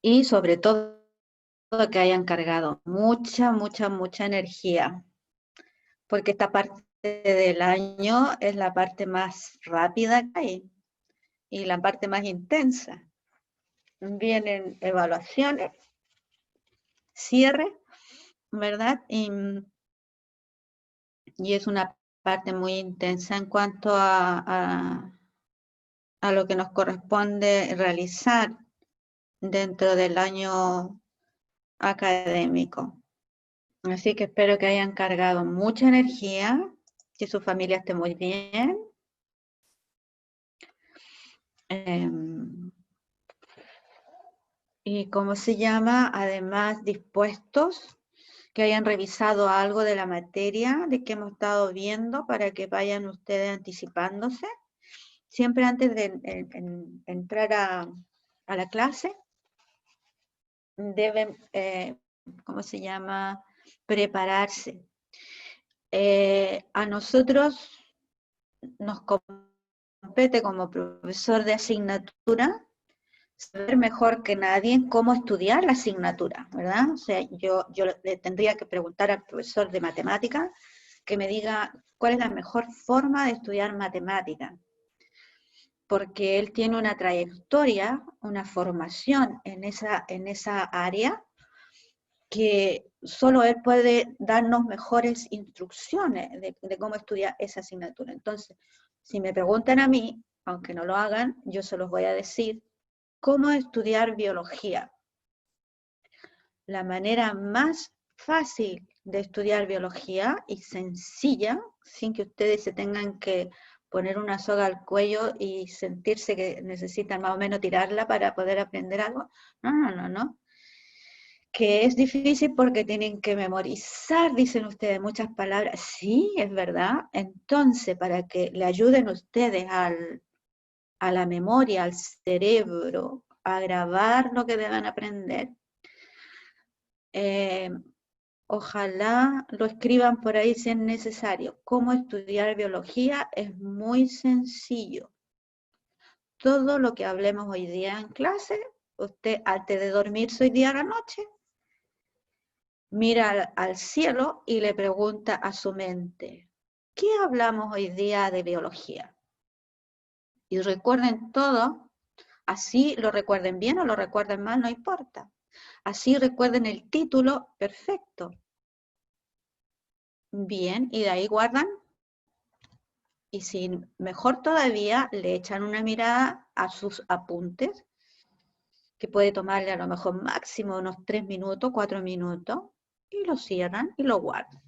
y sobre todo que hayan cargado mucha energía, porque esta parte del año es la parte más rápida que hay y la parte más intensa. Vienen evaluaciones, cierre, ¿verdad? Y es una parte muy intensa en cuanto a lo que nos corresponde realizar dentro del año académico. Así que espero que hayan cargado mucha energía, que su familia esté muy bien. Y cómo se llama, además dispuestos, que hayan revisado algo de la materia de que hemos estado viendo para que vayan ustedes anticipándose. Siempre antes de entrar a la clase, deben, ¿cómo se llama?, prepararse. A nosotros nos compete como profesor de asignatura saber mejor que nadie cómo estudiar la asignatura, ¿verdad? O sea, yo le tendría que preguntar al profesor de matemática que me diga cuál es la mejor forma de estudiar matemática, porque él tiene una trayectoria, una formación en esa área, que solo él puede darnos mejores instrucciones de cómo estudiar esa asignatura. Entonces, si me preguntan a mí, aunque no lo hagan, yo se los voy a decir cómo estudiar biología. La manera más fácil de estudiar biología y sencilla, sin que ustedes se tengan que poner una soga al cuello y sentirse que necesitan más o menos tirarla para poder aprender algo. No. Que es difícil porque tienen que memorizar, dicen ustedes, muchas palabras. Sí, es verdad. Entonces, para que le ayuden ustedes a la memoria, al cerebro, a grabar lo que deban aprender, ojalá lo escriban por ahí si es necesario. ¿Cómo estudiar biología? Es muy sencillo. Todo lo que hablemos hoy día en clase, usted antes de dormirse hoy día a la noche, mira al cielo y le pregunta a su mente, ¿qué hablamos hoy día de biología? Y recuerden todo, así lo recuerden bien o lo recuerden mal, no importa. Así recuerden el título, perfecto. Bien, y de ahí guardan. Y si mejor todavía, le echan una mirada a sus apuntes, que puede tomarle a lo mejor máximo unos 3 minutos, 4 minutos, y lo cierran y lo guardan.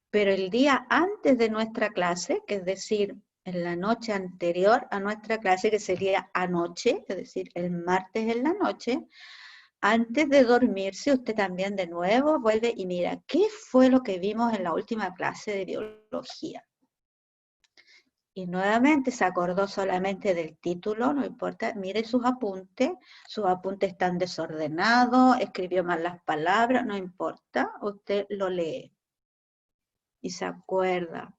Pero el día antes de nuestra clase, que es decir, en la noche anterior a nuestra clase, que sería anoche, es decir, el martes en la noche, antes de dormirse, usted también de nuevo vuelve y mira, ¿qué fue lo que vimos en la última clase de biología? Y nuevamente se acordó solamente del título, no importa, mire sus apuntes están desordenados, escribió mal las palabras, no importa, usted lo lee y se acuerda.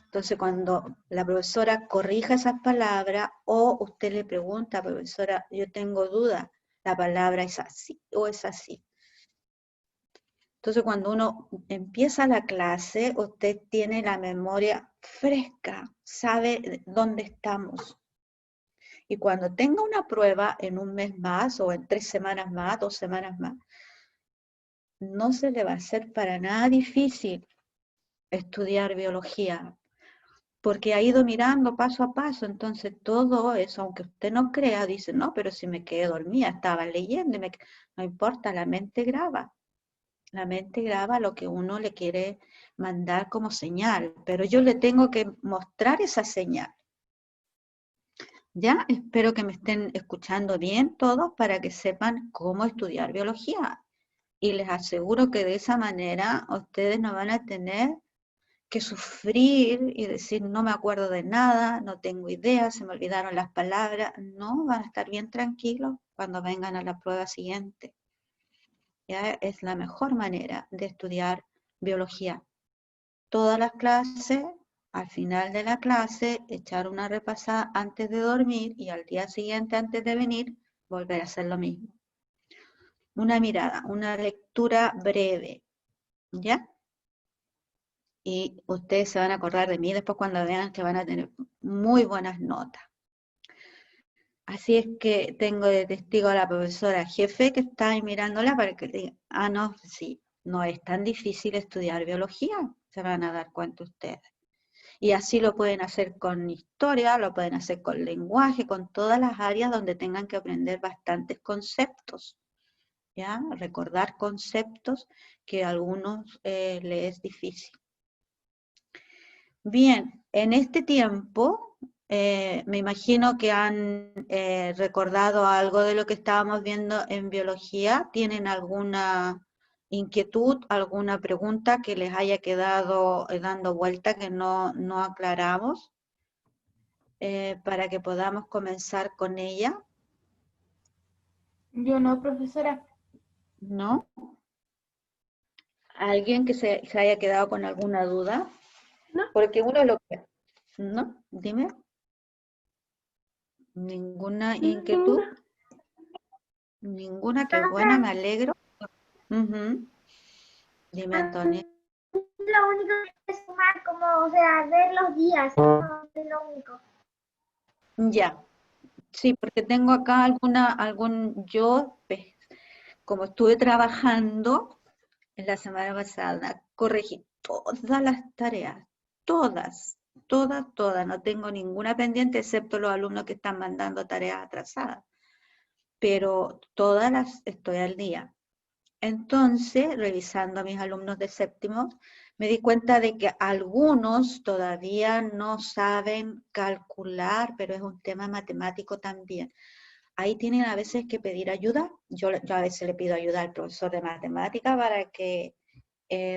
Entonces, cuando la profesora corrija esas palabras o usted le pregunta, profesora, yo tengo duda, la palabra es así o es así. Entonces, cuando uno empieza la clase, usted tiene la memoria fresca, sabe dónde estamos. Y cuando tenga una prueba en un mes más o en 3 semanas más, 2 semanas más, no se le va a hacer para nada difícil estudiar biología, porque ha ido mirando paso a paso, entonces todo eso, aunque usted no crea, dice, no, pero si me quedé dormida, estaba leyendo, no importa, la mente graba lo que uno le quiere mandar como señal, pero yo le tengo que mostrar esa señal. Ya, espero que me estén escuchando bien todos para que sepan cómo estudiar biología. Y les aseguro que de esa manera ustedes no van a tener que sufrir y decir no me acuerdo de nada, no tengo idea, se me olvidaron las palabras. No, van a estar bien tranquilos cuando vengan a la prueba siguiente. Ya es la mejor manera de estudiar biología. Todas las clases, al final de la clase, echar una repasada antes de dormir y al día siguiente antes de venir, volver a hacer lo mismo. Una mirada, una lectura breve, ¿ya? Y ustedes se van a acordar de mí después cuando vean que van a tener muy buenas notas. Así es que tengo de testigo a la profesora jefe que está ahí mirándola para que le diga, ah, no, sí, no es tan difícil estudiar biología, se van a dar cuenta ustedes. Y así lo pueden hacer con historia, lo pueden hacer con lenguaje, con todas las áreas donde tengan que aprender bastantes conceptos, ¿ya? Recordar conceptos que a algunos les es difícil. Bien, en este tiempo, me imagino que han recordado algo de lo que estábamos viendo en biología. ¿Tienen alguna inquietud, alguna pregunta que les haya quedado dando vuelta que no aclaramos? Para que podamos comenzar con ella. Yo no, profesora. ¿No? ¿Alguien que se haya quedado con alguna duda? No. Porque uno lo que... ¿No? Dime. ¿Ninguna inquietud? Ninguna, qué buena, me alegro. Dime, Antonio. Lo único que es sumar, como, o sea, ver los días, no, es lo único. Ya, sí, porque tengo acá yo, como estuve trabajando en la semana pasada, corregí todas las tareas, todas, no tengo ninguna pendiente, excepto los alumnos que están mandando tareas atrasadas, pero todas las estoy al día. Entonces, revisando a mis alumnos de séptimo, me di cuenta de que algunos todavía no saben calcular, pero es un tema matemático también. Ahí tienen a veces que pedir ayuda. Yo a veces le pido ayuda al profesor de matemática para que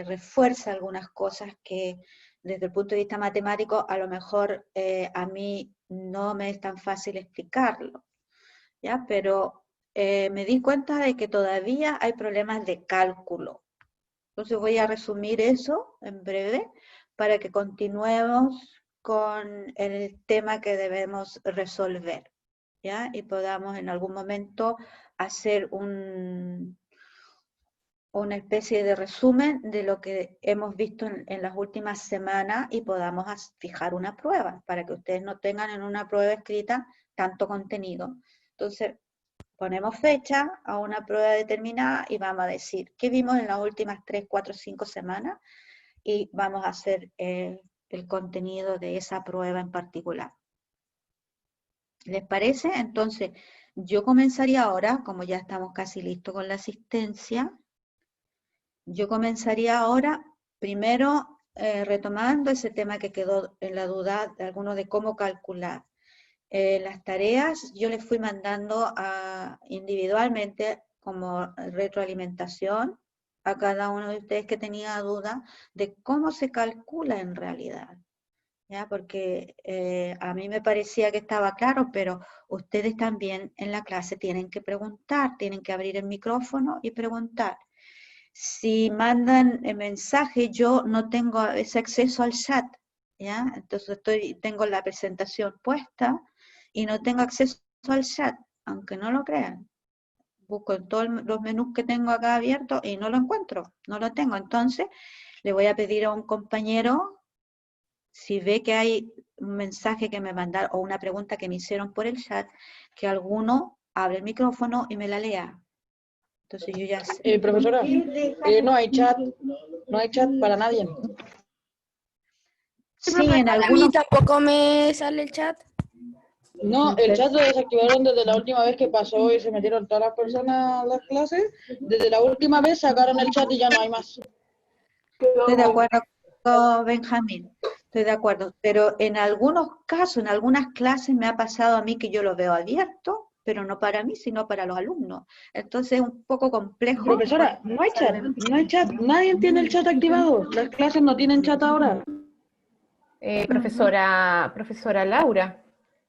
refuerce algunas cosas que desde el punto de vista matemático a lo mejor a mí no me es tan fácil explicarlo, ¿ya? Pero me di cuenta de que todavía hay problemas de cálculo. Entonces voy a resumir eso en breve para que continuemos con el tema que debemos resolver, ¿ya? Y podamos en algún momento hacer una especie de resumen de lo que hemos visto en las últimas semanas y podamos fijar una prueba para que ustedes no tengan en una prueba escrita tanto contenido. Entonces, ponemos fecha a una prueba determinada y vamos a decir qué vimos en las últimas 3, 4, 5 semanas y vamos a hacer el contenido de esa prueba en particular. ¿Les parece? Entonces, yo comenzaría ahora, como ya estamos casi listos con la asistencia, yo comenzaría ahora, primero retomando ese tema que quedó en la duda de algunos de cómo calcular. Las tareas yo les fui mandando individualmente como retroalimentación a cada uno de ustedes que tenía duda de cómo se calcula en realidad. ¿Ya? Porque a mí me parecía que estaba claro, pero ustedes también en la clase tienen que preguntar, tienen que abrir el micrófono y preguntar. Si mandan mensaje, yo no tengo ese acceso al chat, ¿ya? Entonces tengo la presentación puesta y no tengo acceso al chat, aunque no lo crean. Busco en todos los menús que tengo acá abiertos y no lo encuentro, no lo tengo. Entonces, le voy a pedir a un compañero, si ve que hay un mensaje que me mandaron o una pregunta que me hicieron por el chat, que alguno abre el micrófono y me la lea. Entonces yo ya sé. Profesora, no hay chat para nadie. Sí, en A algunos... mí tampoco me sale el chat. No, el chat lo desactivaron desde la última vez que pasó y se metieron todas las personas a las clases. Desde la última vez sacaron el chat y ya no hay más. Estoy de acuerdo con Benjamín, estoy de acuerdo, pero en algunos casos, en algunas clases me ha pasado a mí que yo lo veo abierto, pero no para mí, sino para los alumnos. Entonces es un poco complejo. Profesora, no hay chat, nadie tiene el chat activado. Las clases no tienen chat ahora. Profesora Laura,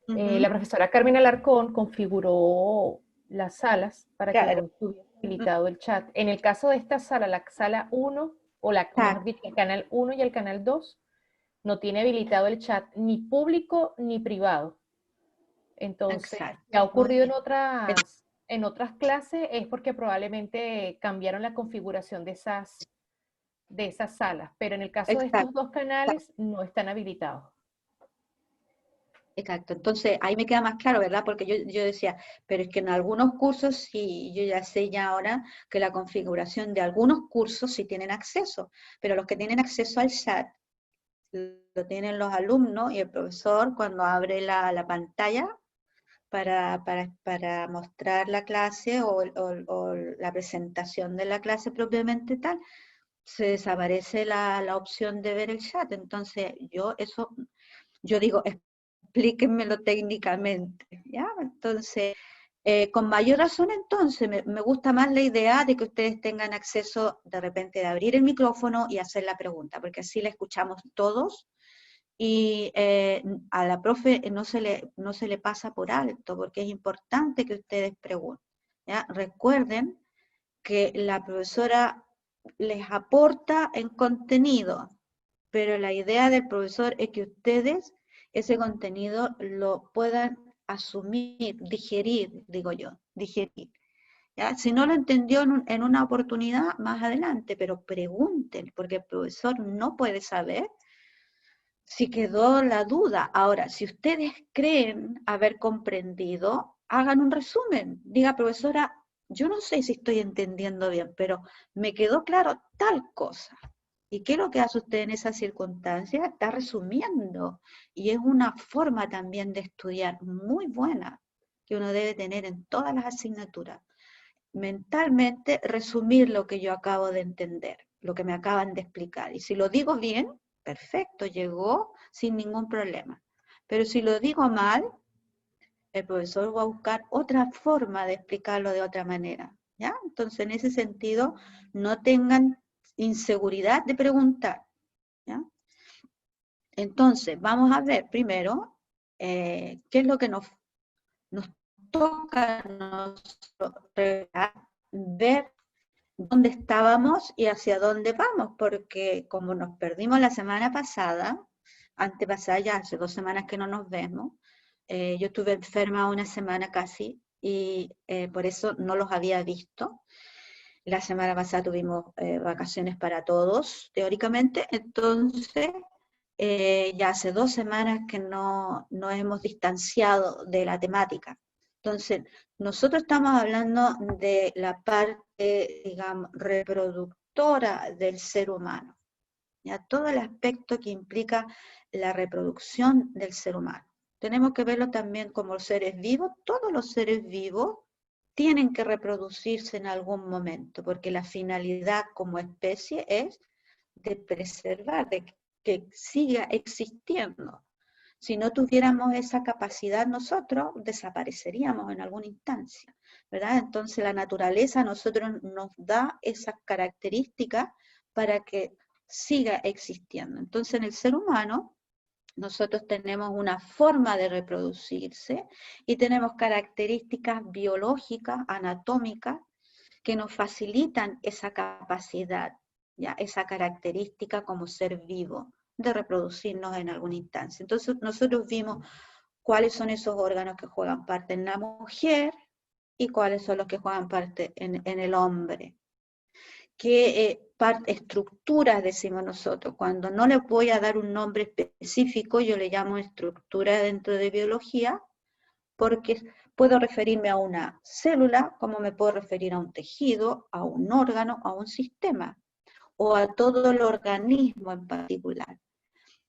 la profesora Carmen Alarcón configuró las salas para que no estuviera habilitado el chat. En el caso de esta sala, la sala 1, o mejor dicho, el canal 1 y el canal 2, no tiene habilitado el chat ni público ni privado. Entonces, Exacto. ¿qué ha ocurrido en otras en otras clases es porque probablemente cambiaron la configuración de esas salas, pero en el caso de estos Exacto, dos canales no están habilitados. exacto. Entonces, ahí me queda más claro, ¿verdad? Porque yo decía, pero es que en algunos cursos sí, yo ya sé ya ahora que la configuración de algunos cursos sí tienen acceso, pero los que tienen acceso al chat lo tienen los alumnos y el profesor cuando abre la pantalla para mostrar la clase o la presentación de la clase propiamente tal, se desaparece la opción de ver el chat. Entonces, yo digo, explíquenmelo técnicamente, ¿ya? Entonces, con mayor razón entonces, me gusta más la idea de que ustedes tengan acceso de repente de abrir el micrófono y hacer la pregunta, porque así la escuchamos todos y a la profe no se le pasa por alto, porque es importante que ustedes pregunten, ¿ya? Recuerden que la profesora les aporta en contenido, pero la idea del profesor es que ustedes ese contenido lo puedan asumir, digerir, digo yo, digerir. ¿Ya? Si no lo entendió en una oportunidad, más adelante, pero pregunten, porque el profesor no puede saber si quedó la duda. Ahora, si ustedes creen haber comprendido, hagan un resumen. Diga, profesora, yo no sé si estoy entendiendo bien, pero me quedó claro tal cosa. ¿Y qué es lo que hace usted en esa circunstancia? Está resumiendo. Y es una forma también de estudiar muy buena que uno debe tener en todas las asignaturas. Mentalmente resumir lo que yo acabo de entender, lo que me acaban de explicar. Y si lo digo bien, perfecto, llegó sin ningún problema. Pero si lo digo mal, el profesor va a buscar otra forma de explicarlo de otra manera, ¿ya? Entonces, en ese sentido, no tengan inseguridad de preguntar, ¿ya? Entonces, vamos a ver primero qué es lo que nos toca a nosotros ver dónde estábamos y hacia dónde vamos, porque como nos perdimos la semana pasada, antepasada, ya hace 2 semanas que no nos vemos, yo estuve enferma una semana casi y por eso no los había visto. La semana pasada tuvimos vacaciones para todos, teóricamente, entonces ya hace 2 semanas que no nos hemos distanciado de la temática. Entonces, nosotros estamos hablando de la parte, digamos, reproductora del ser humano, ya todo el aspecto que implica la reproducción del ser humano. Tenemos que verlo también como seres vivos. Todos los seres vivos tienen que reproducirse en algún momento, porque la finalidad como especie es de preservar, de que siga existiendo. Si no tuviéramos esa capacidad nosotros, desapareceríamos en alguna instancia, ¿verdad? Entonces la naturaleza a nosotros nos da esas características para que siga existiendo. Entonces en el ser humano nosotros tenemos una forma de reproducirse y tenemos características biológicas, anatómicas, que nos facilitan esa capacidad, ¿ya? Esa característica como ser vivo de reproducirnos en alguna instancia. Entonces nosotros vimos cuáles son esos órganos que juegan parte en la mujer y cuáles son los que juegan parte en el hombre. ¿Qué estructuras decimos nosotros? Cuando no le voy a dar un nombre específico, yo le llamo estructura dentro de biología, porque puedo referirme a una célula, como me puedo referir a un tejido, a un órgano, a un sistema, o a todo el organismo en particular.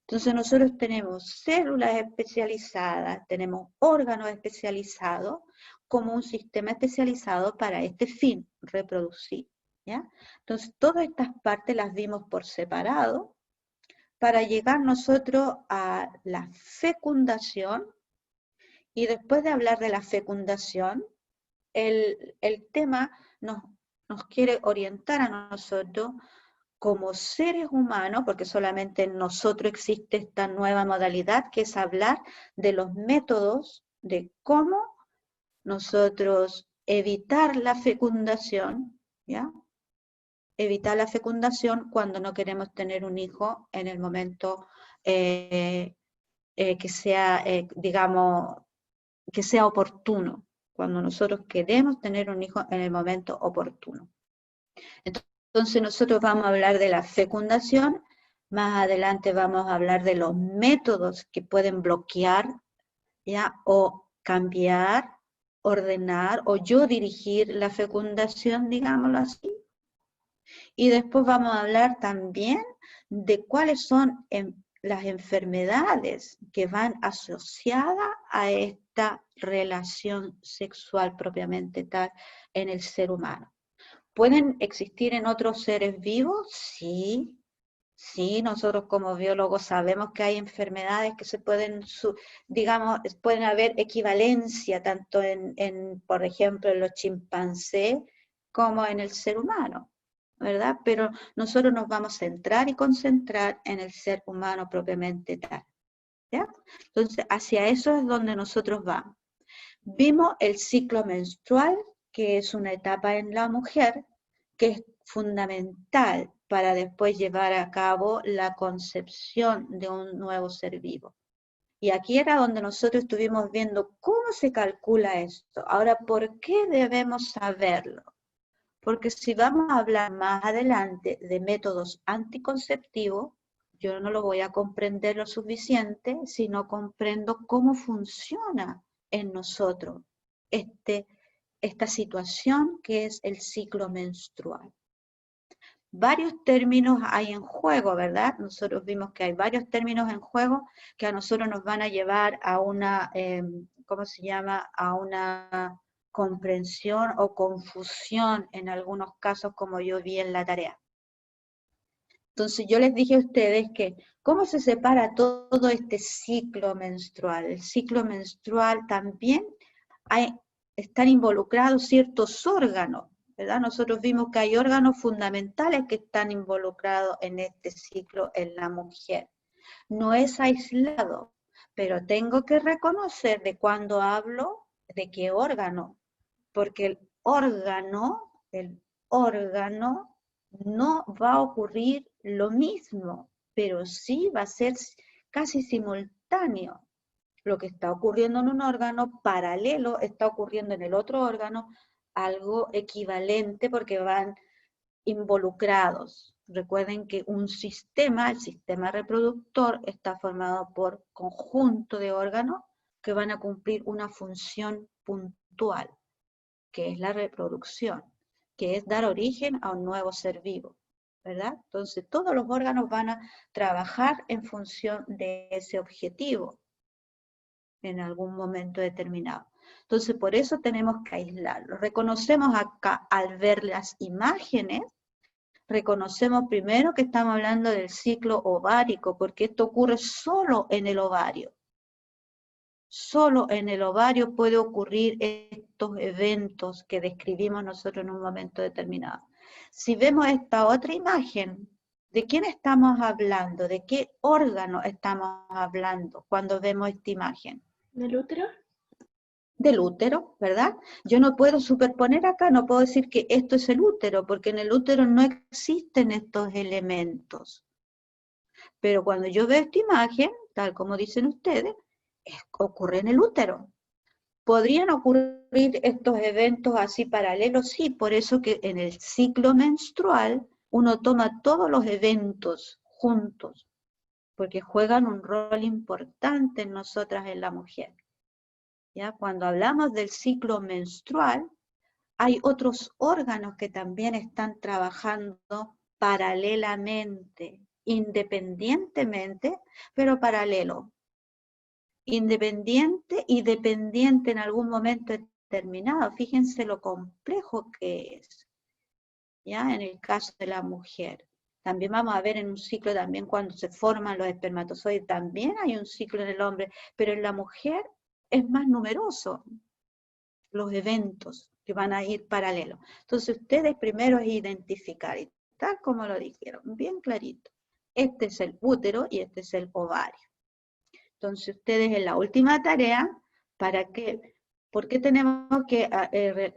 Entonces nosotros tenemos células especializadas, tenemos órganos especializados, como un sistema especializado para este fin, reproducir, ¿ya? Entonces todas estas partes las vimos por separado, para llegar nosotros a la fecundación. Y después de hablar de la fecundación, el tema nos quiere orientar a nosotros como seres humanos, porque solamente en nosotros existe esta nueva modalidad, que es hablar de los métodos de cómo nosotros evitar la fecundación, ¿ya? Evitar la fecundación cuando no queremos tener un hijo en el momento que sea, digamos, que sea oportuno, cuando nosotros queremos tener un hijo en el momento oportuno. Entonces nosotros vamos a hablar de la fecundación, más adelante vamos a hablar de los métodos que pueden bloquear, ¿ya? O cambiar, ordenar, o yo dirigir la fecundación, digámoslo así. Y después vamos a hablar también de cuáles son las enfermedades que van asociadas a esta relación sexual propiamente tal en el ser humano. ¿Pueden existir en otros seres vivos? Sí. Sí, nosotros como biólogos sabemos que hay enfermedades que se pueden, digamos, pueden haber equivalencia tanto por ejemplo, en los chimpancés como en el ser humano, ¿verdad? Pero nosotros nos vamos a centrar y concentrar en el ser humano propiamente tal, ¿ya? Entonces, hacia eso es donde nosotros vamos. Vimos el ciclo menstrual, que es una etapa en la mujer, que es fundamental para después llevar a cabo la concepción de un nuevo ser vivo. Y aquí era donde nosotros estuvimos viendo cómo se calcula esto. Ahora, ¿por qué debemos saberlo? Porque si vamos a hablar más adelante de métodos anticonceptivos, yo no lo voy a comprender lo suficiente si no comprendo cómo funciona en nosotros esta situación que es el ciclo menstrual. Varios términos hay en juego, ¿verdad? Nosotros vimos que hay varios términos en juego que a nosotros nos van a llevar a una, ¿cómo se llama? A una comprensión o confusión en algunos casos, como yo vi en la tarea. Entonces yo les dije a ustedes que, ¿cómo se separa todo este ciclo menstrual? El ciclo menstrual también están involucrados ciertos órganos, ¿verdad? Nosotros vimos que hay órganos fundamentales que están involucrados en este ciclo en la mujer. No es aislado, pero tengo que reconocer de cuando hablo de qué órgano, porque el órgano no va a ocurrir lo mismo, pero sí va a ser casi simultáneo. Lo que está ocurriendo en un órgano paralelo está ocurriendo en el otro órgano, algo equivalente porque van involucrados. Recuerden que un sistema, el sistema reproductor, está formado por conjunto de órganos que van a cumplir una función puntual, que es la reproducción, que es dar origen a un nuevo ser vivo, ¿verdad? Entonces todos los órganos van a trabajar en función de ese objetivo en algún momento determinado. Entonces, por eso tenemos que aislarlo. Reconocemos acá, al ver las imágenes, reconocemos primero que estamos hablando del ciclo ovárico, porque esto ocurre solo en el ovario. Solo en el ovario puede ocurrir estos eventos que describimos nosotros en un momento determinado. Si vemos esta otra imagen, ¿de quién estamos hablando? ¿De qué órgano estamos hablando cuando vemos esta imagen? ¿Del útero? Del útero, ¿verdad? Yo no puedo superponer acá, no puedo decir que esto es el útero, porque en el útero no existen estos elementos. Pero cuando yo veo esta imagen, tal como dicen ustedes, ocurre en el útero. ¿Podrían ocurrir estos eventos así paralelos? Sí, por eso que en el ciclo menstrual uno toma todos los eventos juntos, porque juegan un rol importante en nosotras, en la mujer. ¿Ya? Cuando hablamos del ciclo menstrual, hay otros órganos que también están trabajando paralelamente, independientemente, pero paralelo. Independiente y dependiente en algún momento determinado. Fíjense lo complejo que es, ¿ya? En el caso de la mujer. También vamos a ver en un ciclo también cuando se forman los espermatozoides, también hay un ciclo en el hombre, pero en la mujer es más numeroso los eventos que van a ir paralelos. Entonces ustedes primero es identificar, y tal como lo dijeron, bien clarito. Este es el útero y este es el ovario. Entonces ustedes en la última tarea, ¿por qué tenemos que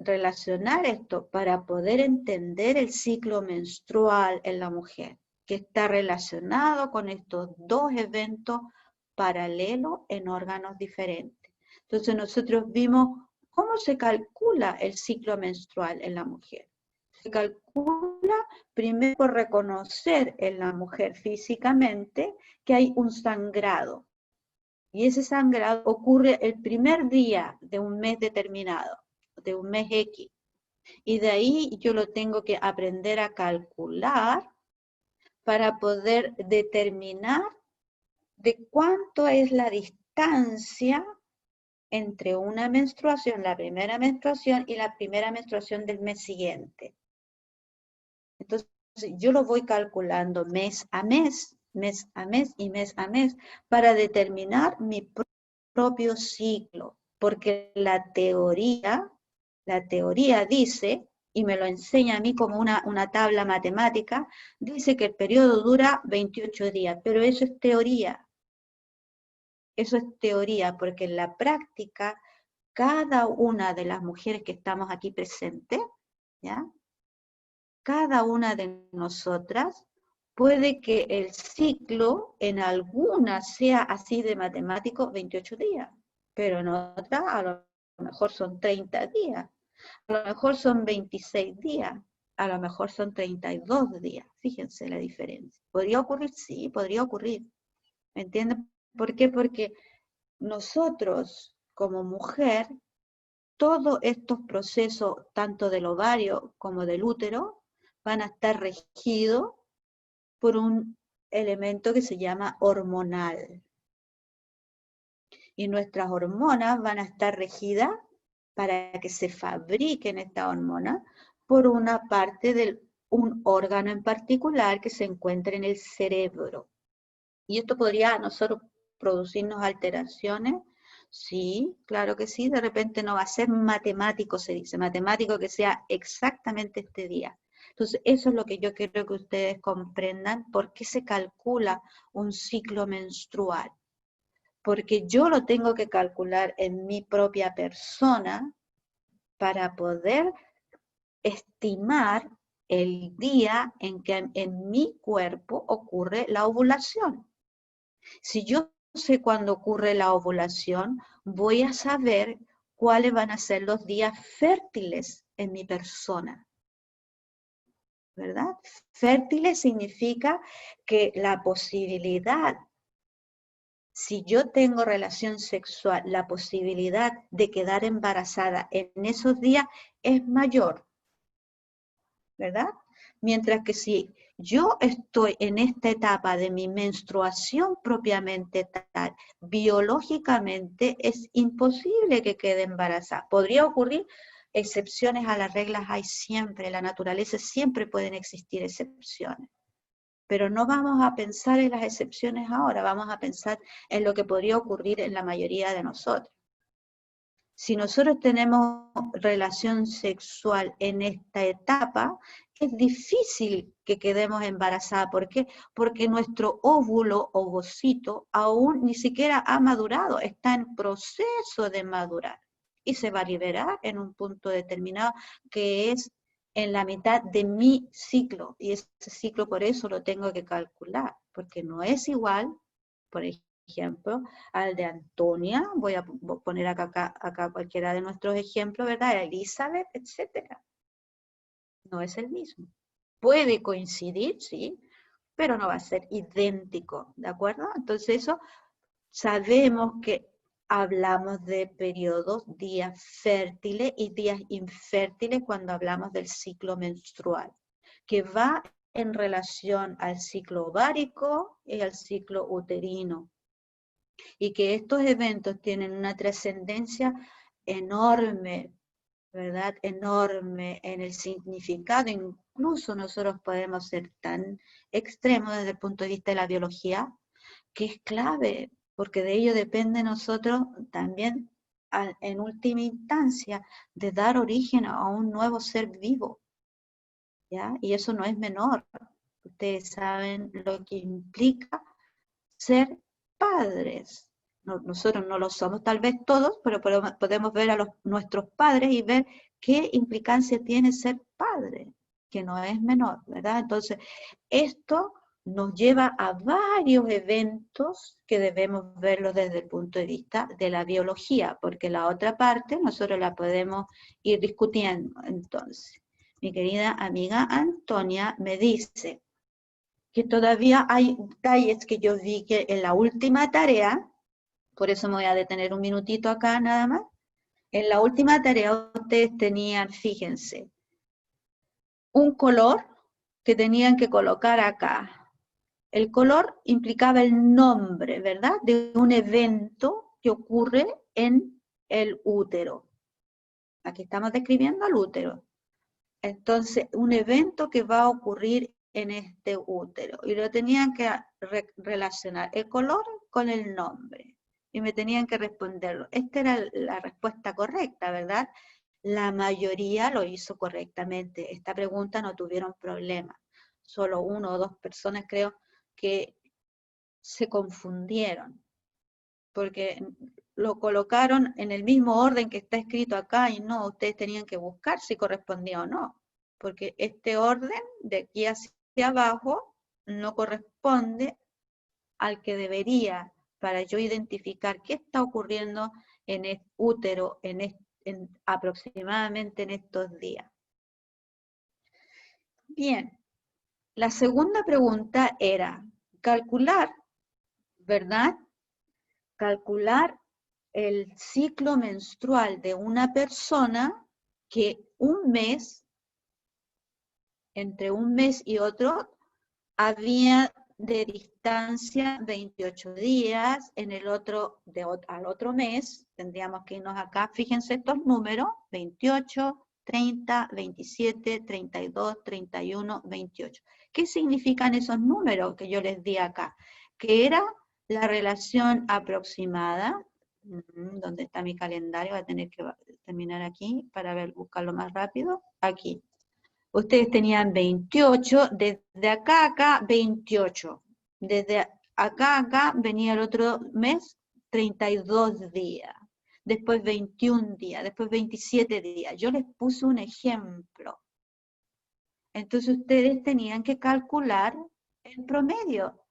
relacionar esto? Para poder entender el ciclo menstrual en la mujer, que está relacionado con estos dos eventos paralelos en órganos diferentes. Entonces nosotros vimos ¿Cómo se calcula el ciclo menstrual en la mujer? Se calcula primero por reconocer en la mujer físicamente que hay un sangrado. Y ese sangrado ocurre el primer día de un mes determinado, de un mes X. Y de ahí yo lo tengo que aprender a calcular para poder determinar de cuánto es la distancia entre una menstruación, la primera menstruación y la primera menstruación del mes siguiente. Entonces, yo lo voy calculando mes a mes y mes a mes para determinar mi propio ciclo, porque la teoría dice, y me lo enseña a mí como una tabla matemática, dice que el periodo dura 28 días, pero eso es teoría. Eso es teoría, porque en la práctica, cada una de las mujeres que estamos aquí presentes, ¿ya? Cada una de nosotras puede que el ciclo en algunas sea así de matemático 28 días, pero en otras a lo mejor son 30 días, a lo mejor son 26 días, a lo mejor son 32 días. Fíjense la diferencia. ¿Podría ocurrir? Sí, podría ocurrir. ¿Me entienden? ¿Por qué? Porque nosotros, como mujer, todos estos procesos, tanto del ovario como del útero, van a estar regidos por un elemento que se llama hormonal. Y nuestras hormonas van a estar regidas para que se fabriquen estas hormonas por una parte de un órgano en particular que se encuentra en el cerebro. Y esto podría a nosotros producirnos alteraciones. Sí, claro que sí, de repente no va a ser matemático, se dice, matemático que sea exactamente este día. Entonces, eso es lo que yo quiero que ustedes comprendan, por qué se calcula un ciclo menstrual. Porque yo lo tengo que calcular en mi propia persona para poder estimar el día en que en mi cuerpo ocurre la ovulación. Si yo sé cuándo ocurre la ovulación, voy a saber cuáles van a ser los días fértiles en mi persona, ¿verdad? Fértiles significa que la posibilidad, si yo tengo relación sexual, la posibilidad de quedar embarazada en esos días es mayor, ¿verdad? Mientras que si yo estoy en esta etapa de mi menstruación propiamente tal, biológicamente es imposible que quede embarazada. Podría ocurrir, excepciones a las reglas hay siempre, en la naturaleza siempre pueden existir excepciones. Pero no vamos a pensar en las excepciones ahora, vamos a pensar en lo que podría ocurrir en la mayoría de nosotros. Si nosotros tenemos relación sexual en esta etapa, es difícil que quedemos embarazadas. ¿Por qué? Porque nuestro óvulo, ovocito, aún ni siquiera ha madurado, está en proceso de madurar. Y se va a liberar en un punto determinado, que es en la mitad de mi ciclo. Y ese ciclo por eso lo tengo que calcular, porque no es igual, por ejemplo, al de Antonia, voy a poner acá cualquiera de nuestros ejemplos, ¿verdad? Elizabeth, etcétera. No es el mismo. Puede coincidir, sí, pero no va a ser idéntico, ¿de acuerdo? Entonces eso, sabemos que hablamos de periodos, días fértiles y días infértiles cuando hablamos del ciclo menstrual, que va en relación al ciclo ovárico y al ciclo uterino. Y que estos eventos tienen una trascendencia enorme, ¿verdad? Enorme en el significado. Incluso nosotros podemos ser tan extremos desde el punto de vista de la biología, que es clave, porque de ello depende nosotros también, en última instancia, de dar origen a un nuevo ser vivo, ¿ya? Y eso no es menor. Ustedes saben lo que implica ser padres. Nosotros no lo somos tal vez todos, pero podemos ver a nuestros padres y ver qué implicancia tiene ser padre, que no es menor, ¿verdad? Entonces, esto nos lleva a varios eventos que debemos verlos desde el punto de vista de la biología, porque la otra parte nosotros la podemos ir discutiendo. Entonces, mi querida amiga Antonia me dice que todavía hay detalles que yo vi que en la última tarea, por eso me voy a detener un minutito acá nada más, en la última tarea ustedes tenían, fíjense, un color que tenían que colocar acá. El color implicaba el nombre, ¿verdad?, de un evento que ocurre en el útero. Aquí estamos describiendo el útero. Entonces, un evento que va a ocurrir en este útero. Y lo tenían que relacionar el color con el nombre. Y me tenían que responderlo. Esta era la respuesta correcta, ¿verdad? La mayoría lo hizo correctamente. Esta pregunta no tuvieron problema. Solo 1 o 2 personas creo que se confundieron, porque lo colocaron en el mismo orden que está escrito acá y no, ustedes tenían que buscar si correspondía o no, porque este orden de aquí hacia abajo no corresponde al que debería para yo identificar qué está ocurriendo en el útero aproximadamente en estos días. Bien, la segunda pregunta era calcular, ¿verdad? Calcular el ciclo menstrual de una persona que un mes, entre un mes y otro, había de distancia 28 días, en el otro, al otro mes, tendríamos que irnos acá, fíjense estos números, 28, 30, 27, 32, 31, 28. ¿Qué significan esos números que yo les di acá? Que era la relación aproximada, ¿dónde está mi calendario? Voy a tener que terminar aquí para buscarlo más rápido, aquí. Ustedes tenían 28, desde acá a acá 28, desde acá a acá venía el otro mes 32 días, después 21 días, después 27 días. Yo les puse un ejemplo. Entonces ustedes tenían que calcular el promedio.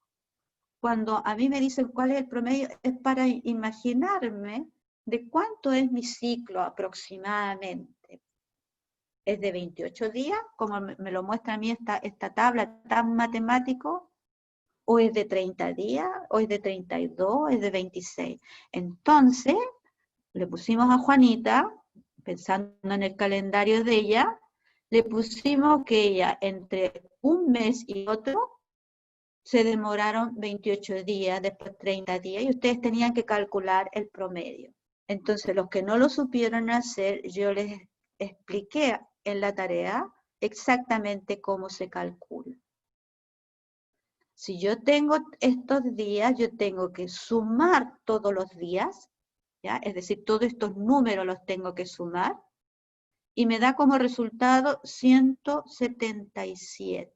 Cuando a mí me dicen cuál es el promedio, es para imaginarme de cuánto es mi ciclo aproximadamente. ¿Es de 28 días, como me lo muestra a mí esta tabla tan matemático? ¿O es de 30 días? ¿O es de 32? ¿Es de 26? Entonces, le pusimos a Juanita, pensando en el calendario de ella, le pusimos que ella entre un mes y otro se demoraron 28 días, después 30 días, y ustedes tenían que calcular el promedio. Entonces, los que no lo supieron hacer, yo les expliqué en la tarea exactamente cómo se calcula. Si yo tengo estos días, yo tengo que sumar todos los días, ¿ya? Es decir, todos estos números los tengo que sumar, y me da como resultado 177.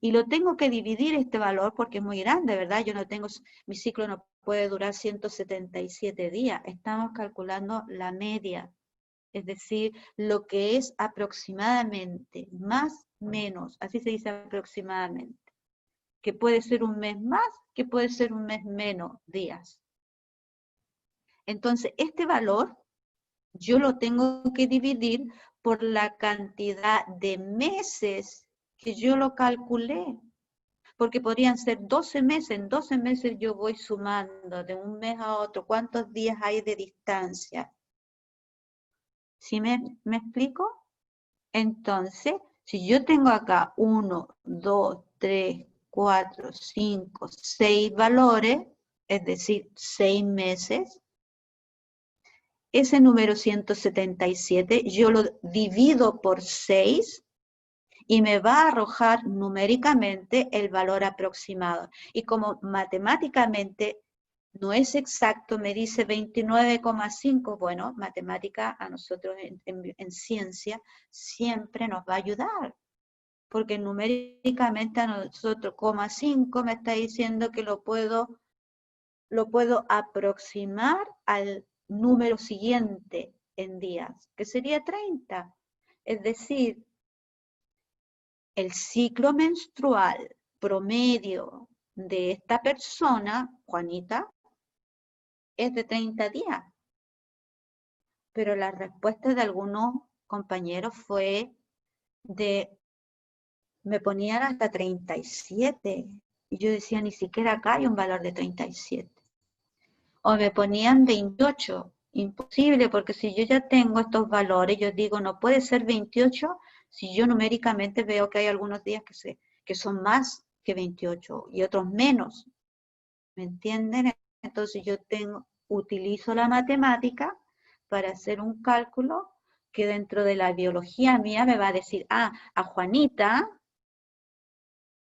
Y lo tengo que dividir este valor porque es muy grande, ¿verdad? Yo no tengo, mi ciclo no puede durar 177 días. Estamos calculando la media. Es decir, lo que es aproximadamente, más, menos, así se dice aproximadamente, que puede ser un mes más, que puede ser un mes menos días. Entonces, este valor yo lo tengo que dividir por la cantidad de meses que yo lo calculé, porque podrían ser 12 meses, en 12 meses yo voy sumando de un mes a otro, ¿cuántos días hay de distancia? ¿Sí me explico? Entonces, si yo tengo acá 1, 2, 3, 4, 5, 6 valores, es decir, 6 meses, ese número 177 yo lo divido por 6 y me va a arrojar numéricamente el valor aproximado. Y como matemáticamente no es exacto, me dice 29,5, bueno, matemática a nosotros en ciencia siempre nos va a ayudar, porque numéricamente a nosotros 0,5 me está diciendo que lo puedo aproximar al número siguiente en días, que sería 30. Es decir, el ciclo menstrual promedio de esta persona, Juanita, es de 30 días. Pero la respuesta de algunos compañeros fue me ponían hasta 37. Y yo decía, ni siquiera acá hay un valor de 37. O me ponían 28. Imposible, porque si yo ya tengo estos valores, yo digo, no puede ser 28 si yo numéricamente veo que hay algunos días que son más que 28 y otros menos. ¿Me entienden? Entonces yo utilizo la matemática para hacer un cálculo que dentro de la biología mía me va a decir, a Juanita,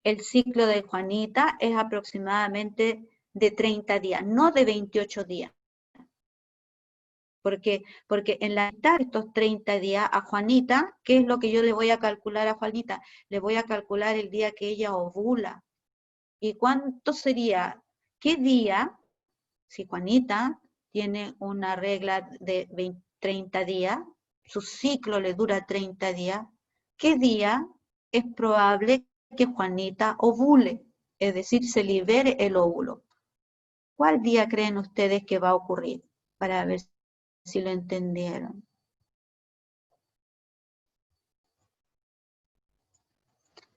el ciclo de Juanita es aproximadamente de 30 días, no de 28 días. Porque en la mitad de estos 30 días a Juanita, ¿qué es lo que yo le voy a calcular a Juanita? Le voy a calcular el día que ella ovula. ¿Y cuánto sería? ¿Qué día, si Juanita tiene una regla de 30 días, su ciclo le dura 30 días, ¿qué día es probable que Juanita ovule? Es decir, se libere el óvulo. ¿Cuál día creen ustedes que va a ocurrir? Para ver si lo entendieron.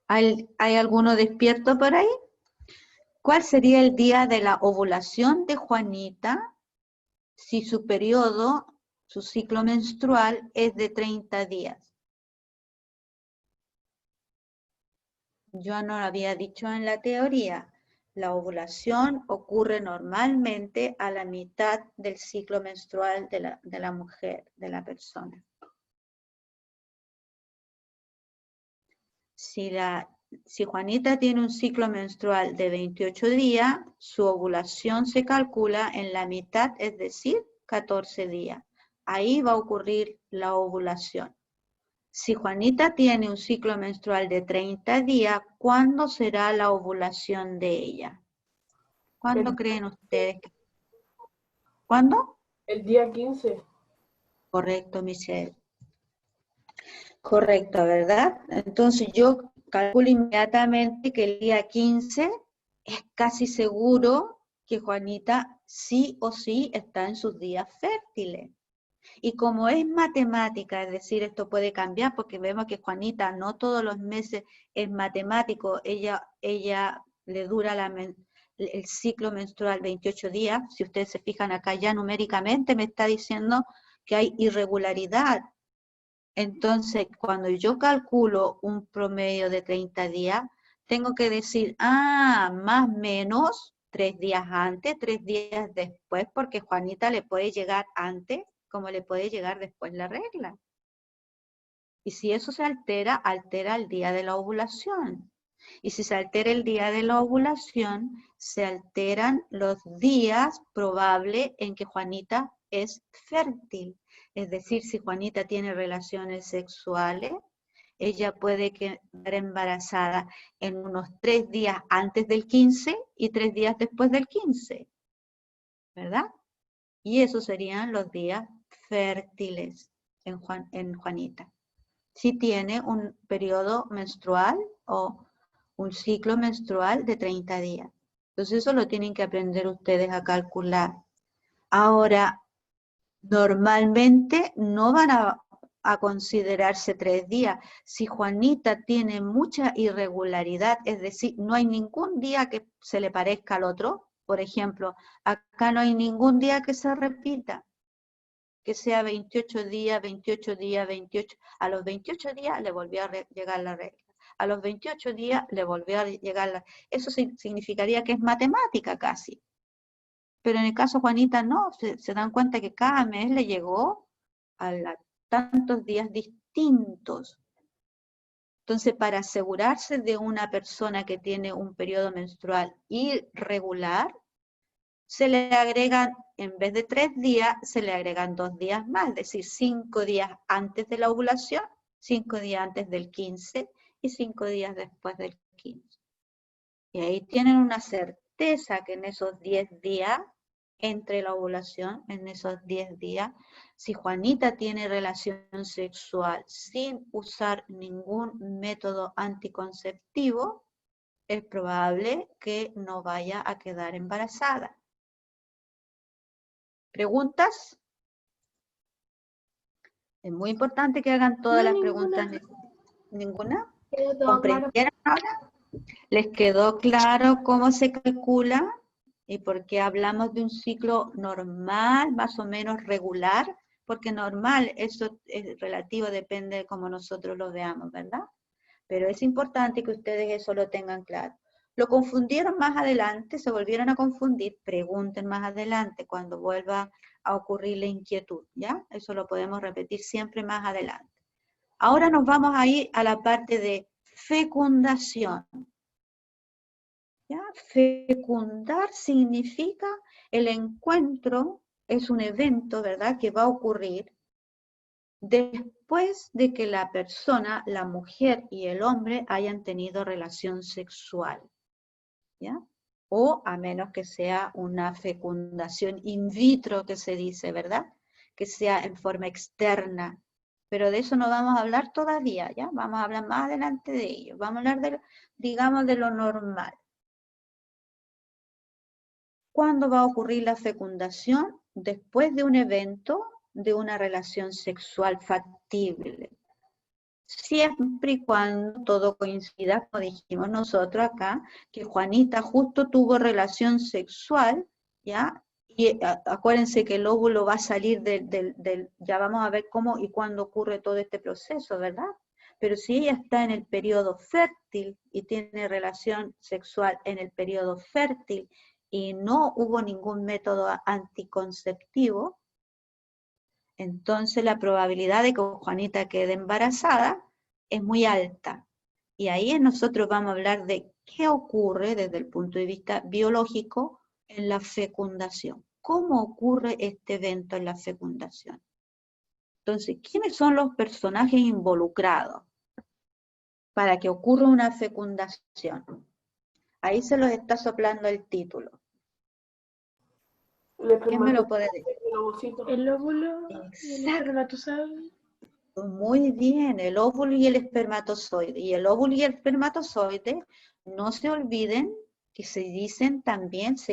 ¿Hay alguno despierto por ahí? ¿Cuál sería el día de la ovulación de Juanita si su periodo, su ciclo menstrual es de 30 días? Yo no lo había dicho en la teoría. La ovulación ocurre normalmente a la mitad del ciclo menstrual de la mujer, de la persona. Si Juanita tiene un ciclo menstrual de 28 días, su ovulación se calcula en la mitad, es decir, 14 días. Ahí va a ocurrir la ovulación. Si Juanita tiene un ciclo menstrual de 30 días, ¿cuándo será la ovulación de ella? ¿Cuándo creen ustedes? ¿Cuándo? El día 15. Correcto, Michelle. Correcto, ¿verdad? Entonces yo calculo inmediatamente que el día 15 es casi seguro que Juanita sí o sí está en sus días fértiles. Y como es matemática, es decir, esto puede cambiar porque vemos que Juanita no todos los meses es matemático, ella le dura el ciclo menstrual 28 días. Si ustedes se fijan acá ya numéricamente me está diciendo que hay irregularidad. Entonces, cuando yo calculo un promedio de 30 días, tengo que decir, más o menos 3 días antes, 3 días después, porque Juanita le puede llegar antes, como le puede llegar después la regla. Y si eso se altera, altera el día de la ovulación. Y si se altera el día de la ovulación, se alteran los días probables en que Juanita es fértil. Es decir, si Juanita tiene relaciones sexuales, ella puede quedar embarazada en unos 3 días antes del 15 y 3 días después del 15. ¿Verdad? Y esos serían los días fértiles en Juanita. Si tiene un periodo menstrual o un ciclo menstrual de 30 días. Entonces eso lo tienen que aprender ustedes a calcular. Ahora, normalmente no van a considerarse 3 días. Si Juanita tiene mucha irregularidad, es decir, no hay ningún día que se le parezca al otro, por ejemplo, acá no hay ningún día que se repita, que sea 28 días, 28 días, 28. A los 28 días le volvió a llegar la regla. A los 28 días le volvió a llegar Eso significaría que es matemática casi. Pero en el caso Juanita no, se dan cuenta que cada mes le llegó a tantos días distintos. Entonces, para asegurarse de una persona que tiene un periodo menstrual irregular, se le agregan, en vez de 3 días, se le agregan 2 días más, es decir, 5 días antes de la ovulación, 5 días antes del 15 y 5 días después del 15. Y ahí tienen una certeza que en esos 10 días, entre la ovulación, en esos 10 días, si Juanita tiene relación sexual sin usar ningún método anticonceptivo, es probable que no vaya a quedar embarazada. ¿Preguntas? Es muy importante que hagan todas las preguntas. ¿Ninguna? Quedó todo claro. ¿Comprendieron ahora? ¿Les quedó claro cómo se calcula? ¿Y por qué hablamos de un ciclo normal, más o menos regular? Porque normal, eso es relativo, depende de cómo nosotros lo veamos, ¿verdad? Pero es importante que ustedes eso lo tengan claro. ¿Lo confundieron más adelante? ¿Se volvieron a confundir? Pregunten más adelante cuando vuelva a ocurrir la inquietud, ¿ya? Eso lo podemos repetir siempre más adelante. Ahora nos vamos a ir a la parte de fecundación. ¿Ya? Fecundar significa el encuentro, es un evento, ¿verdad?, que va a ocurrir después de que la persona, la mujer y el hombre hayan tenido relación sexual, ¿ya? O a menos que sea una fecundación in vitro, que se dice, ¿verdad? Que sea en forma externa. Pero de eso no vamos a hablar todavía, ¿ya? Vamos a hablar más adelante de ello. Vamos a hablar, digamos, de lo normal. ¿Cuándo va a ocurrir la fecundación? Después de un evento, de una relación sexual factible. Siempre y cuando todo coincida, como dijimos nosotros acá, que Juanita justo tuvo relación sexual, ¿ya? Y acuérdense que el óvulo va a salir ya vamos a ver cómo y cuándo ocurre todo este proceso, ¿verdad? Pero si ella está en el periodo fértil y tiene relación sexual en el periodo fértil y no hubo ningún método anticonceptivo, entonces la probabilidad de que Juanita quede embarazada es muy alta. Y ahí nosotros vamos a hablar de qué ocurre desde el punto de vista biológico en la fecundación. ¿Cómo ocurre este evento en la fecundación? Entonces, ¿quiénes son los personajes involucrados para que ocurra una fecundación? Ahí se los está soplando el título. ¿Quién me lo puede decir? El óvulo y el espermatozoide. Muy bien, el óvulo y el espermatozoide. Y el óvulo y el espermatozoide, no se olviden que se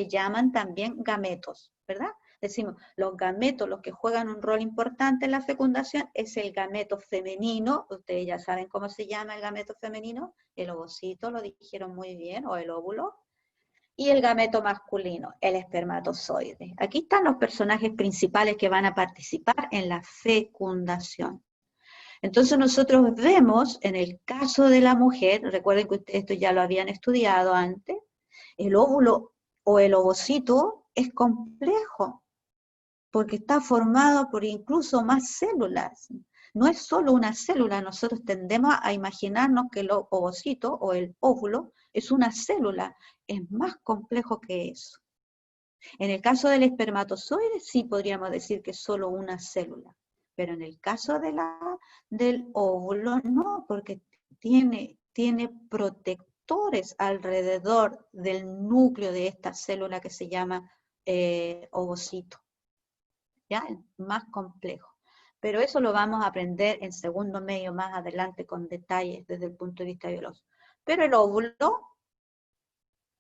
llaman también gametos, ¿verdad? Decimos, los gametos, los que juegan un rol importante en la fecundación, es el gameto femenino. Ustedes ya saben cómo se llama el gameto femenino, el ovocito, lo dijeron muy bien, o el óvulo. Y el gameto masculino, el espermatozoide. Aquí están los personajes principales que van a participar en la fecundación. Entonces nosotros vemos, en el caso de la mujer, recuerden que ustedes esto ya lo habían estudiado antes, el óvulo o el ovocito es complejo, porque está formado por incluso más células. No es solo una célula, nosotros tendemos a imaginarnos que el ovocito o el óvulo es una célula, es más complejo que eso. En el caso del espermatozoide sí podríamos decir que es solo una célula, pero en el caso del óvulo no, porque tiene protectores alrededor del núcleo de esta célula que se llama ovocito. ¿Ya? Es más complejo. Pero eso lo vamos a aprender en segundo medio más adelante con detalles desde el punto de vista biológico. Pero el óvulo,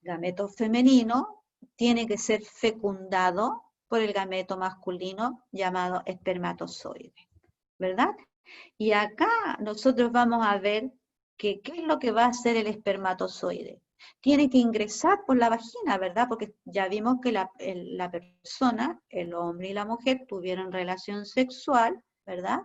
gameto femenino, tiene que ser fecundado por el gameto masculino llamado espermatozoide, ¿verdad? Y acá nosotros vamos a ver qué es lo que va a hacer el espermatozoide. Tiene que ingresar por la vagina, ¿verdad? Porque ya vimos que la persona, el hombre y la mujer, tuvieron relación sexual, ¿verdad?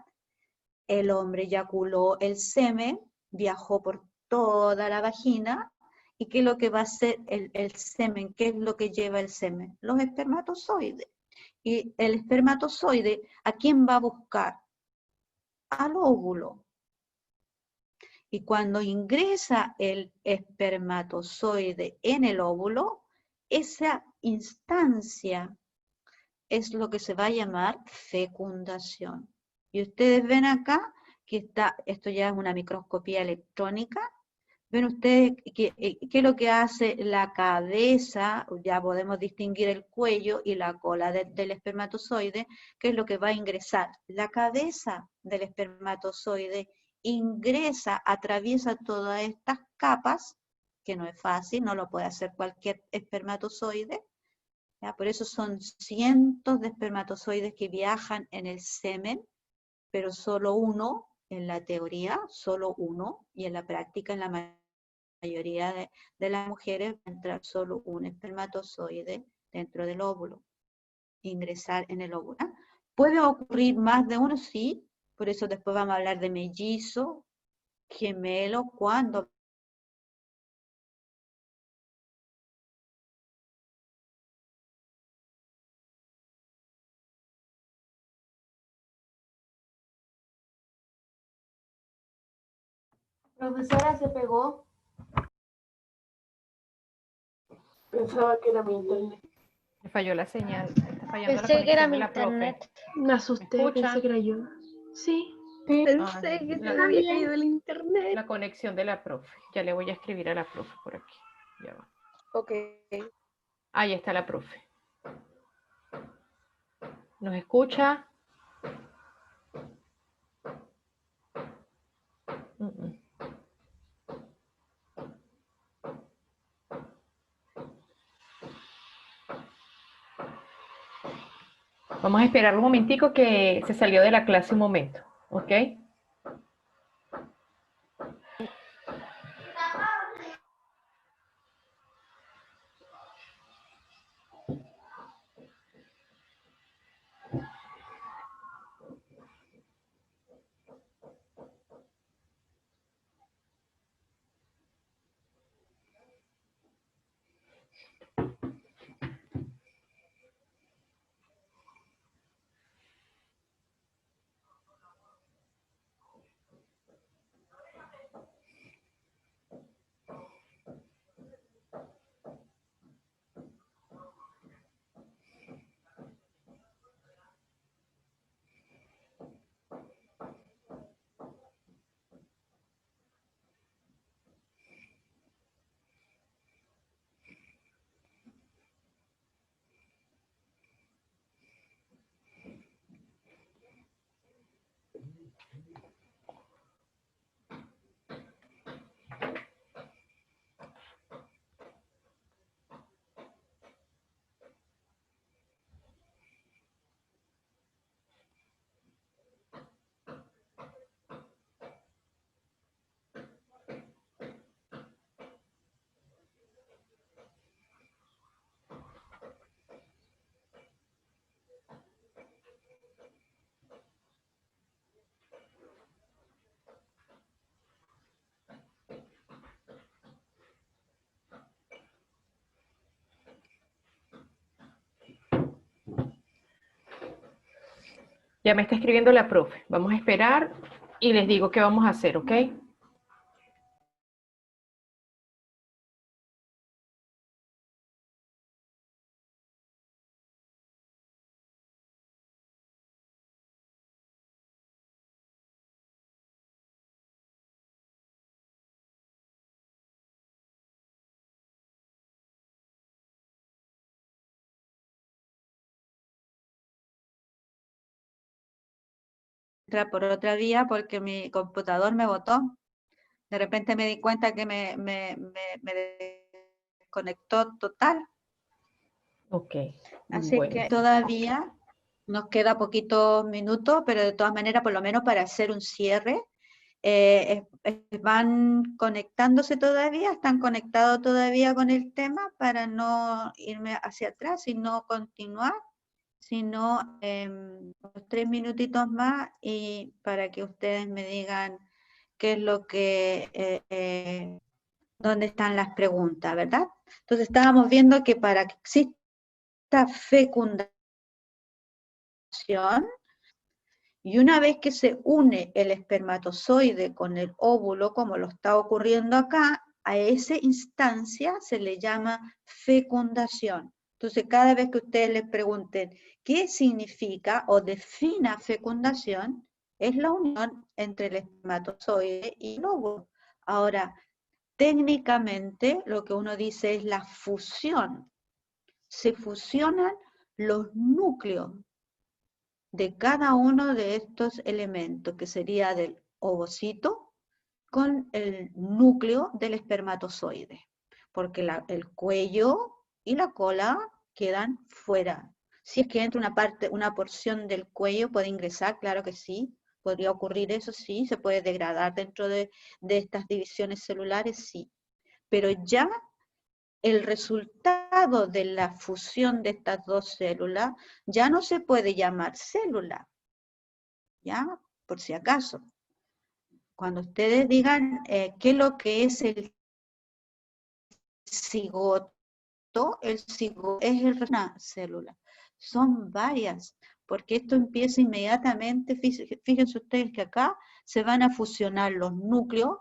El hombre eyaculó el semen, viajó por toda la vagina, ¿y qué es lo que va a hacer el semen? ¿Qué es lo que lleva el semen? Los espermatozoides. Y el espermatozoide, ¿a quién va a buscar? Al óvulo. Y cuando ingresa el espermatozoide en el óvulo, esa instancia es lo que se va a llamar fecundación. Y ustedes ven acá que esto ya es una microscopía electrónica. Ven ustedes qué es lo que hace la cabeza, ya podemos distinguir el cuello y la cola del espermatozoide, que es lo que va a ingresar. La cabeza del espermatozoide ingresa, atraviesa todas estas capas que no es fácil, no lo puede hacer cualquier espermatozoide. ¿Ya? Por eso son cientos de espermatozoides que viajan en el semen, pero solo uno, en la teoría, solo uno, y en la práctica, en la mayoría de las mujeres, va a entrar solo un espermatozoide dentro del óvulo, ingresar en el óvulo. ¿Puede ocurrir más de uno? Sí, por eso después vamos a hablar de mellizo, gemelo, cuando Profesora, se pegó. Pensaba que era mi internet. Me falló la señal. Está fallando la Pensé que era conexión mi de la profe. internet. Me asusté, ¿Me pensé escuchan? que era yo. Sí. Pensé que se me había caído el internet. La conexión de la profe. Ya le voy a escribir a la profe por aquí. Ya va. Ok. Ahí está la profe. ¿Nos escucha? Vamos a esperar un momentico que se salió de la clase un momento, ¿ok? Ya me está escribiendo la profe. Vamos a esperar y les digo qué vamos a hacer, ¿ok? entrar por otra vía porque mi computador me botó. De repente me di cuenta que me desconectó total. Ok. Así Bueno. que todavía nos queda poquitos minutos, pero de todas maneras, por lo menos para hacer un cierre, van conectándose todavía, están conectados todavía con el tema para no irme hacia atrás, sino continuar, sino 3 minutitos más y para que ustedes me digan qué es lo que, dónde están las preguntas, ¿verdad? Entonces estábamos viendo que para que exista fecundación, y una vez que se une el espermatozoide con el óvulo, como lo está ocurriendo acá, a esa instancia se le llama fecundación. Entonces, cada vez que ustedes les pregunten qué significa o defina fecundación, es la unión entre el espermatozoide y el óvulo. Ahora, técnicamente, lo que uno dice es la fusión. Se fusionan los núcleos de cada uno de estos elementos, que sería del ovocito con el núcleo del espermatozoide. porque el cuello y la cola quedan fuera. Si es que entra una porción del cuello, puede ingresar, claro que sí, podría ocurrir eso, sí, se puede degradar dentro de estas divisiones celulares, sí. Pero ya el resultado de la fusión de estas dos células ya no se puede llamar célula, ¿ya? Por si acaso. Cuando ustedes digan qué es lo que es el cigoto es una célula. Son varias, porque esto empieza inmediatamente, fíjense ustedes que acá se van a fusionar los núcleos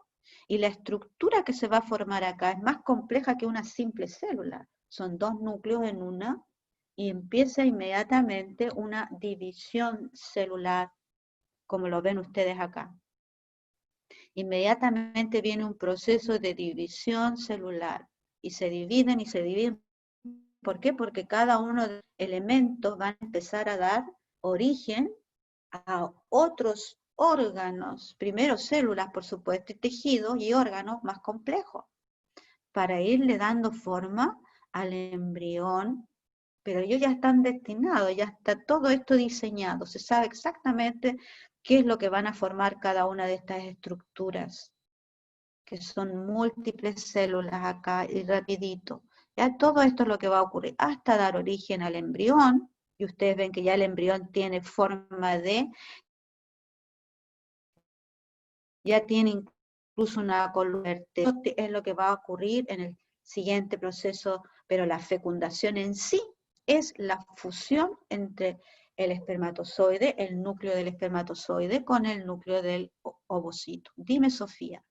y la estructura que se va a formar acá es más compleja que una simple célula. Son dos núcleos en una y empieza inmediatamente una división celular, como lo ven ustedes acá. Inmediatamente viene un proceso de división celular y se dividen y se dividen. ¿Por qué? Porque cada uno de los elementos van a empezar a dar origen a otros órganos, primero células, por supuesto, y tejidos y órganos más complejos, para irle dando forma al embrión, pero ellos ya están destinados, ya está todo esto diseñado, se sabe exactamente qué es lo que van a formar cada una de estas estructuras, que son múltiples células acá, y rapidito. Ya todo esto es lo que va a ocurrir, hasta dar origen al embrión, y ustedes ven que ya el embrión tiene forma de, ya tiene incluso una columna vertebral, es lo que va a ocurrir en el siguiente proceso, pero la fecundación en sí es la fusión entre el espermatozoide, el núcleo del espermatozoide, con el núcleo del ovocito. Dime, Sofía.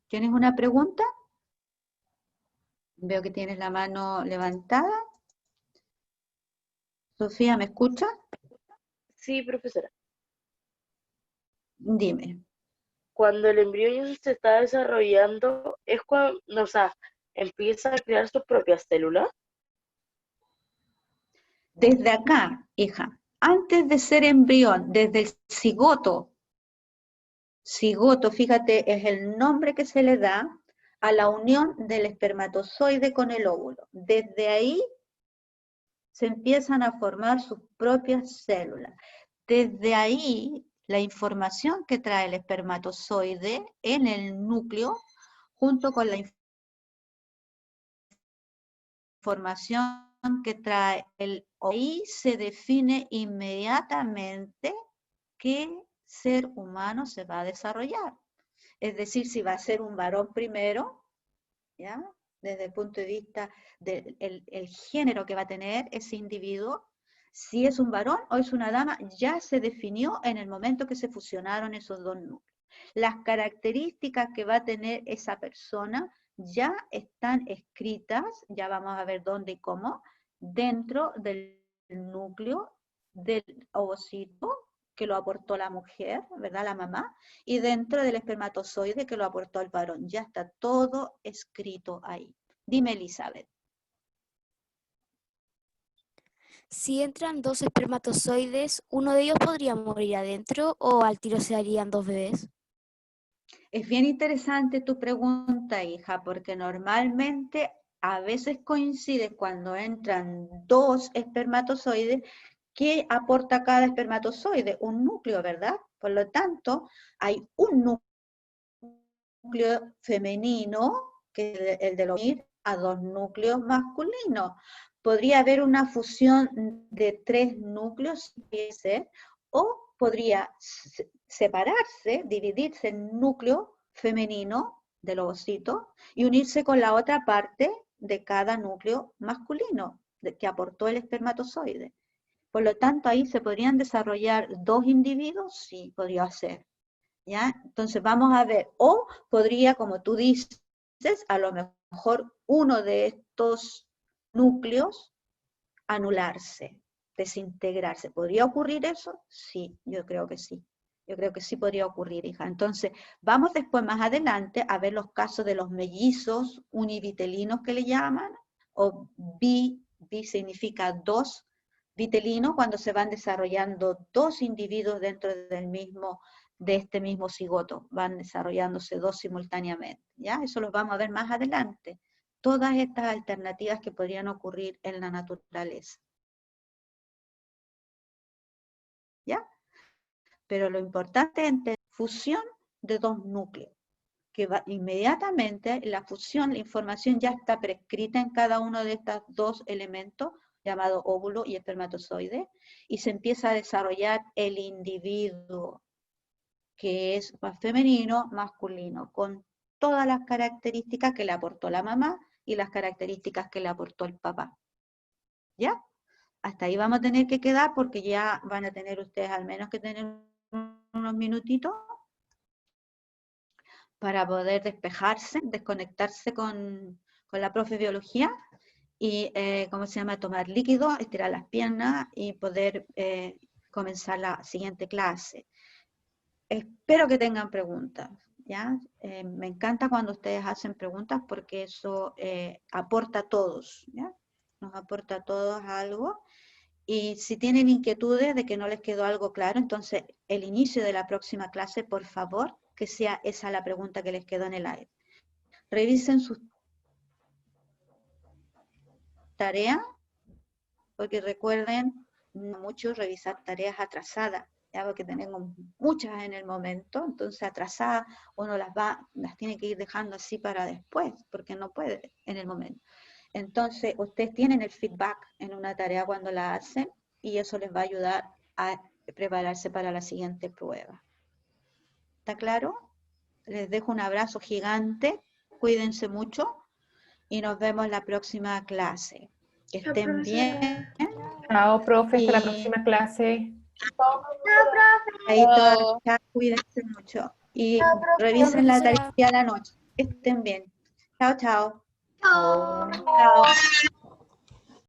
¿Tienes una pregunta? Veo que tienes la mano levantada. Sofía, ¿me escucha? Sí, profesora. Dime. Cuando el embrión se está desarrollando, es cuando, o sea, empieza a crear sus propias células. Desde acá, hija, antes de ser embrión, desde el cigoto, fíjate, es el nombre que se le da a la unión del espermatozoide con el óvulo. Desde ahí se empiezan a formar sus propias células. Desde ahí, la información que trae el espermatozoide en el núcleo, junto con la información que trae el óvulo, ahí se define inmediatamente qué ser humano se va a desarrollar. Es decir, si va a ser un varón primero, ¿ya? Desde el punto de vista del el género que va a tener ese individuo, si es un varón o es una dama, ya se definió en el momento que se fusionaron esos dos núcleos. Las características que va a tener esa persona ya están escritas, ya vamos a ver dónde y cómo, dentro del núcleo del ovocito, que lo aportó la mujer, ¿verdad? La mamá, y dentro del espermatozoide que lo aportó el varón. Ya está todo escrito ahí. Dime, Elizabeth. Si entran dos espermatozoides, ¿uno de ellos podría morir adentro o al tiro se harían dos bebés? Es bien interesante tu pregunta, hija, porque normalmente a veces coincide cuando entran dos espermatozoides, ¿qué aporta cada espermatozoide? Un núcleo, ¿verdad? Por lo tanto, hay un núcleo femenino, que es el de unir a dos núcleos masculinos. Podría haber una fusión de tres núcleos, o podría separarse, dividirse en núcleo femenino del ovocito y unirse con la otra parte de cada núcleo masculino que aportó el espermatozoide. Por lo tanto, ahí se podrían desarrollar dos individuos, sí, podría ser. ¿Ya? Entonces vamos a ver, o podría, como tú dices, a lo mejor uno de estos núcleos anularse, desintegrarse. ¿Podría ocurrir eso? Sí, yo creo que sí. Yo creo que sí podría ocurrir, hija. Entonces, vamos después más adelante a ver los casos de los mellizos univitelinos que le llaman, o bi significa dos vitelino cuando se van desarrollando dos individuos dentro de este mismo cigoto, van desarrollándose dos simultáneamente, ¿ya? Eso lo vamos a ver más adelante. Todas estas alternativas que podrían ocurrir en la naturaleza. ¿Ya? Pero lo importante es la fusión de dos núcleos, que va inmediatamente la fusión, la información ya está prescrita en cada uno de estos dos elementos, llamado óvulo y espermatozoide, y se empieza a desarrollar el individuo, que es más femenino, masculino, con todas las características que le aportó la mamá y las características que le aportó el papá. ¿Ya? Hasta ahí vamos a tener que quedar porque ya van a tener ustedes al menos que tener unos minutitos para poder despejarse, desconectarse con la profe de biología y, ¿cómo se llama?, tomar líquido, estirar las piernas y poder comenzar la siguiente clase. Espero que tengan preguntas, ¿ya? Me encanta cuando ustedes hacen preguntas porque eso aporta a todos, ¿ya? Nos aporta a todos algo. Y si tienen inquietudes de que no les quedó algo claro, entonces el inicio de la próxima clase, por favor, que sea esa la pregunta que les quedó en el aire. Revisen sus tareas, porque recuerden mucho revisar tareas atrasadas, ya porque tenemos muchas en el momento, entonces atrasadas uno las tiene que ir dejando así para después, porque no puede en el momento. Entonces, ustedes tienen el feedback en una tarea cuando la hacen y eso les va a ayudar a prepararse para la siguiente prueba. ¿Está claro? Les dejo un abrazo gigante, cuídense mucho y nos vemos en la próxima clase. Que estén bien. Chao, profe, hasta la próxima clase. Ahí todas, cuídense mucho y revisen la tarea de la noche. Que estén bien. Chao, chao. Chao. Chao.